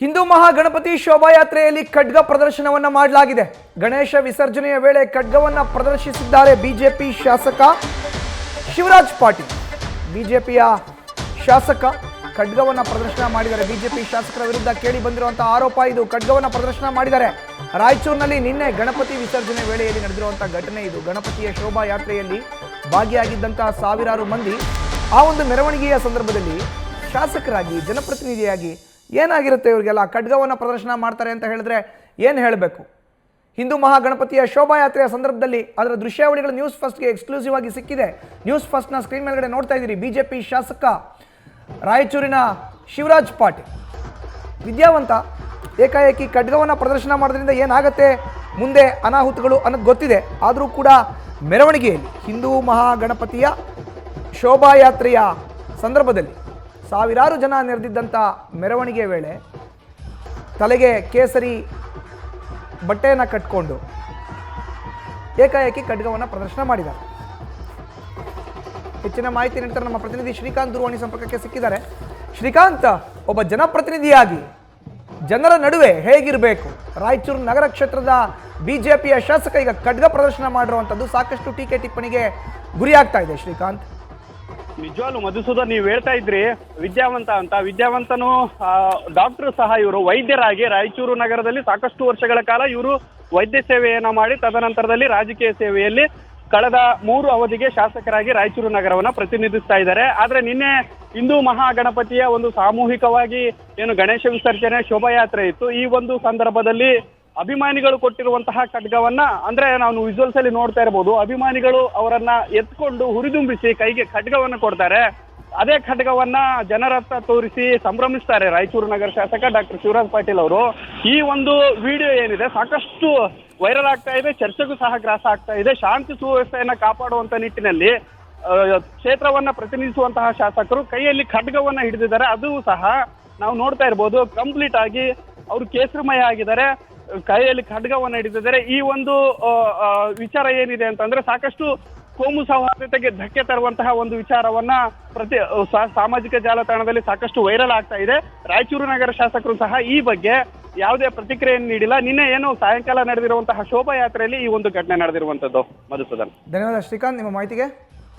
ಹಿಂದೂ ಮಹಾಗಣಪತಿ ಶೋಭಾಯಾತ್ರೆಯಲ್ಲಿ ಖಡ್ಗ ಪ್ರದರ್ಶನವನ್ನ ಮಾಡಲಾಗಿದೆ. ಗಣೇಶ ವಿಸರ್ಜನೆಯ ವೇಳೆ ಖಡ್ಗವನ್ನ ಪ್ರದರ್ಶಿಸಿದ್ದಾರೆ ಬಿಜೆಪಿ ಶಾಸಕ ಶಿವರಾಜ್ ಪಾಟೀಲ್. ಬಿಜೆಪಿಯ ಶಾಸಕ ಖಡ್ಗವನ್ನ ಪ್ರದರ್ಶನ ಮಾಡಿದ್ದಾರೆ. ಬಿಜೆಪಿ ಶಾಸಕರ ವಿರುದ್ಧ ಕೇಳಿ ಬಂದಿರುವಂತಹ ಆರೋಪ ಇದು. ಖಡ್ಗವನ್ನ ಪ್ರದರ್ಶನ ಮಾಡಿದ್ದಾರೆ. ರಾಯಚೂರಿನಲ್ಲಿ ನಿನ್ನೆ ಗಣಪತಿ ವಿಸರ್ಜನೆ ವೇಳೆಯಲ್ಲಿ ನಡೆದಿರುವಂತಹ ಘಟನೆ ಇದು. ಗಣಪತಿಯ ಶೋಭಾಯಾತ್ರೆಯಲ್ಲಿ ಭಾಗಿಯಾಗಿದ್ದಂತಹ ಸಾವಿರಾರು ಮಂದಿ ಆ ಒಂದು ಮೆರವಣಿಗೆಯ ಸಂದರ್ಭದಲ್ಲಿ ಶಾಸಕರಾಗಿ ಜನಪ್ರತಿನಿಧಿಯಾಗಿ ಏನಾಗಿರುತ್ತೆ ಇವರಿಗೆಲ್ಲ ಖಡ್ಗವನ್ನು ಪ್ರದರ್ಶನ ಮಾಡ್ತಾರೆ ಅಂತ ಹೇಳಿದ್ರೆ ಏನು ಹೇಳಬೇಕು? ಹಿಂದೂ ಮಹಾಗಣಪತಿಯ ಶೋಭಾಯಾತ್ರೆಯ ಸಂದರ್ಭದಲ್ಲಿ ಅದರ ದೃಶ್ಯಾವಳಿಗಳು ನ್ಯೂಸ್ ಫಸ್ಟ್ಗೆ ಎಕ್ಸ್ಕ್ಲೂಸಿವ್ ಆಗಿ ಸಿಕ್ಕಿದೆ. ನ್ಯೂಸ್ ಫಸ್ಟ್ನ ಸ್ಕ್ರೀನ್ ಮೇಲ್ಗಡೆ ನೋಡ್ತಾ ಇದ್ದೀರಿ. ಬಿಜೆಪಿ ಶಾಸಕ ರಾಯಚೂರಿನ ಶಿವರಾಜ್ ಪಾಟೀಲ್ ವಿದ್ಯಾವಂತ ಏಕಾಏಕಿ ಖಡ್ಗವನ್ನು ಪ್ರದರ್ಶನ ಮಾಡೋದ್ರಿಂದ ಏನಾಗುತ್ತೆ ಮುಂದೆ ಅನಾಹುತಗಳು ಅನ್ನೋದು ಗೊತ್ತಿದೆ. ಆದರೂ ಕೂಡ ಮೆರವಣಿಗೆಯಲ್ಲಿ ಹಿಂದೂ ಮಹಾಗಣಪತಿಯ ಶೋಭಾಯಾತ್ರೆಯ ಸಂದರ್ಭದಲ್ಲಿ ಸಾವಿರಾರು ಜನ ನೆರೆದಿದ್ದಂಥ ಮೆರವಣಿಗೆ ವೇಳೆ ತಲೆಗೆ ಕೇಸರಿ ಬಟ್ಟೆಯನ್ನು ಕಟ್ಟಿಕೊಂಡು ಏಕಾಏಕಿ ಖಡ್ಗವನ್ನು ಪ್ರದರ್ಶನ ಮಾಡಿದ್ದಾರೆ. ಹೆಚ್ಚಿನ ಮಾಹಿತಿ ನೀಡ್ತಾರೆ ನಮ್ಮ ಪ್ರತಿನಿಧಿ ಶ್ರೀಕಾಂತ್. ದೂರವಾಣಿ ಸಂಪರ್ಕಕ್ಕೆ ಸಿಕ್ಕಿದ್ದಾರೆ. ಶ್ರೀಕಾಂತ್, ಒಬ್ಬ ಜನಪ್ರತಿನಿಧಿಯಾಗಿ ಜನರ ನಡುವೆ ಹೇಗಿರಬೇಕು? ರಾಯಚೂರು ನಗರ ಕ್ಷೇತ್ರದ ಬಿಜೆಪಿಯ ಶಾಸಕ ಈಗ ಖಡ್ಗ ಪ್ರದರ್ಶನ ಮಾಡಿರುವಂಥದ್ದು ಸಾಕಷ್ಟು ಟೀಕೆ ಟಿಪ್ಪಣಿಗೆ ಗುರಿಯಾಗ್ತಾ ಇದೆ. ಶ್ರೀಕಾಂತ್, ನಿಜವಾಗ್ಲೂ ಮಧುಸೂದನ್, ನೀವು ಹೇಳ್ತಾ ಇದ್ರಿ ವಿದ್ಯಾವಂತ ಅಂತ. ವಿದ್ಯಾವಂತನು ಡಾಕ್ಟರ್ ಸಹ. ಇವರು ವೈದ್ಯರಾಗಿ ರಾಯಚೂರು ನಗರದಲ್ಲಿ ಸಾಕಷ್ಟು ವರ್ಷಗಳ ಕಾಲ ಇವರು ವೈದ್ಯ ಸೇವೆಯನ್ನ ಮಾಡಿ ತದನಂತರದಲ್ಲಿ ರಾಜಕೀಯ ಸೇವೆಯಲ್ಲಿ ಕಳೆದ 3 ಅವಧಿಗೆ ಶಾಸಕರಾಗಿ ರಾಯಚೂರು ನಗರವನ್ನ ಪ್ರತಿನಿಧಿಸ್ತಾ ಇದ್ದಾರೆ. ಆದ್ರೆ ನಿನ್ನೆ ಹಿಂದೂ ಮಹಾಗಣಪತಿಯ ಒಂದು ಸಾಮೂಹಿಕವಾಗಿ ಏನು ಗಣೇಶ ವಿಸರ್ಜನೆ ಶೋಭಾಯಾತ್ರೆ ಇತ್ತು. ಈ ಒಂದು ಸಂದರ್ಭದಲ್ಲಿ ಅಭಿಮಾನಿಗಳು ಕೊಟ್ಟಿರುವಂತಹ ಖಡ್ಗವನ್ನ, ಅಂದ್ರೆ ನಾವು ವಿಜುವಲ್ಸ್ ಅಲ್ಲಿ ನೋಡ್ತಾ ಇರಬಹುದು, ಅಭಿಮಾನಿಗಳು ಅವರನ್ನ ಎತ್ಕೊಂಡು ಹುರಿದುಂಬಿಸಿ ಕೈಗೆ ಖಡ್ಗವನ್ನ ಕೊಡ್ತಾರೆ. ಅದೇ ಖಡ್ಗವನ್ನ ಜನರ ಹತ್ರ ತೋರಿಸಿ ಸಂಭ್ರಮಿಸ್ತಾರೆ ರಾಯಚೂರು ನಗರ ಶಾಸಕ ಡಾಕ್ಟರ್ ಶಿವರಾಜ್ ಪಾಟೀಲ್ ಅವರು. ಈ ಒಂದು ವಿಡಿಯೋ ಏನಿದೆ ಸಾಕಷ್ಟು ವೈರಲ್ ಆಗ್ತಾ ಇದೆ, ಚರ್ಚೆಗೂ ಸಹ ಗ್ರಾಸ ಆಗ್ತಾ ಇದೆ. ಶಾಂತಿ ಸುವ್ಯವಸ್ಥೆಯನ್ನ ಕಾಪಾಡುವಂತ ನಿಟ್ಟಿನಲ್ಲಿ ಕ್ಷೇತ್ರವನ್ನ ಪ್ರತಿನಿಧಿಸುವಂತಹ ಶಾಸಕರು ಕೈಯಲ್ಲಿ ಖಡ್ಗವನ್ನ ಹಿಡಿದಿದ್ದಾರೆ. ಅದು ಸಹ ನಾವು ನೋಡ್ತಾ ಇರ್ಬೋದು, ಕಂಪ್ಲೀಟ್ ಆಗಿ ಅವರು ಕೇಸರಿಮಯ ಆಗಿದ್ದಾರೆ, ಕೈಯಲ್ಲಿ ಖಡ್ಗವನ್ನ ಹಿಡಿದಿದ್ದಾರೆ. ಈ ಒಂದು ವಿಚಾರ ಏನಿದೆ ಅಂತಂದ್ರೆ ಸಾಕಷ್ಟು ಕೋಮು ಸೌಹಾರ್ದತೆಗೆ ಧಕ್ಕೆ ತರುವಂತಹ ಒಂದು ವಿಚಾರವನ್ನ ಸಾಮಾಜಿಕ ಜಾಲತಾಣದಲ್ಲಿ ಸಾಕಷ್ಟು ವೈರಲ್ ಆಗ್ತಾ ಇದೆ. ರಾಯಚೂರು ನಗರ ಶಾಸಕರು ಸಹ ಈ ಬಗ್ಗೆ ಯಾವುದೇ ಪ್ರತಿಕ್ರಿಯೆಯನ್ನು ನೀಡಿಲ್ಲ. ನಿನ್ನೆ ಏನು ಸಾಯಂಕಾಲ ನಡೆದಿರುವಂತಹ ಶೋಭಾಯಾತ್ರೆಯಲ್ಲಿ ಈ ಒಂದು ಘಟನೆ ನಡೆದಿರುವಂತದ್ದು. ಮಧುಸೂದನ್, ಧನ್ಯವಾದ ಶ್ರೀಕಾಂತ್ ನಿಮ್ಮ ಮಾಹಿತಿಗೆ.